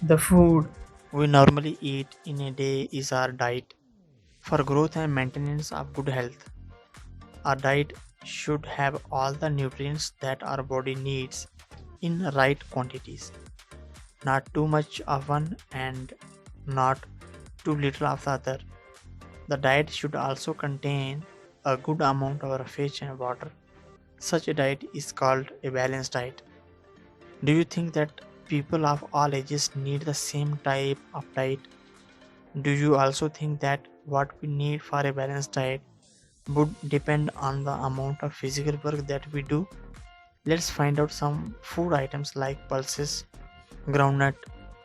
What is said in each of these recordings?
The food we normally eat in a day is our diet. For growth and maintenance of good health, our diet should have all the nutrients that our body needs in right quantities. Not too much of one and not too little of the other. The diet should also contain a good amount of fish and water. Such a diet is called a balanced diet. Do you think that people of all ages need the same type of diet? Do you also think that what we need for a balanced diet would depend on the amount of physical work that we do? Let's find out some food items like pulses, groundnut,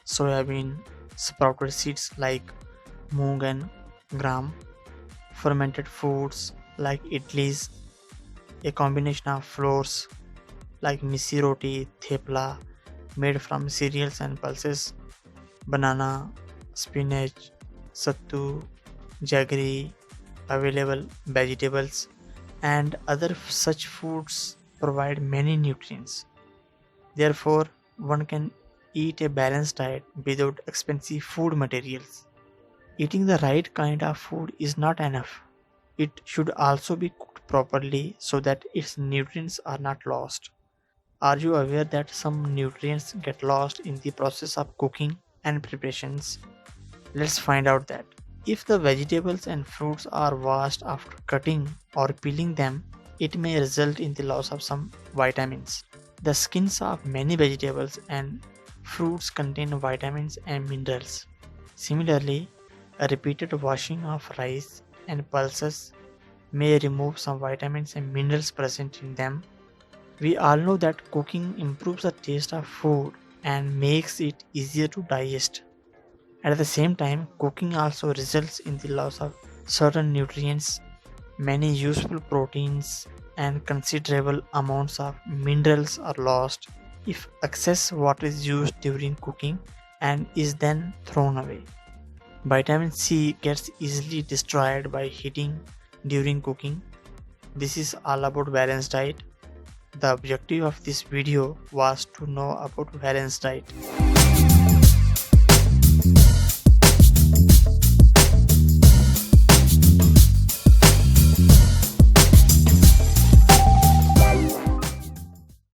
soybean, sprouted seeds like moong and gram, fermented foods like idlis, a combination of flours like misi roti, thepla made from cereals and pulses, banana, spinach, sattu, jaggery, available vegetables, and other such foods provide many nutrients. Therefore, one can eat a balanced diet without expensive food materials. Eating the right kind of food is not enough. It should also be cooked properly so that its nutrients are not lost. Are you aware that some nutrients get lost in the process of cooking and preparations? Let's find out that. If the vegetables and fruits are washed after cutting or peeling them, it may result in the loss of some vitamins. The skins of many vegetables and fruits contain vitamins and minerals. Similarly, a repeated washing of rice and pulses may remove some vitamins and minerals present in them. We all know that cooking improves the taste of food and makes it easier to digest. At the same time, cooking also results in the loss of certain nutrients, many useful proteins, and considerable amounts of minerals are lost if excess water is used during cooking and is then thrown away. Vitamin C gets easily destroyed by heating during cooking. This is all about balanced diet. The objective of this video was to know about balanced diet.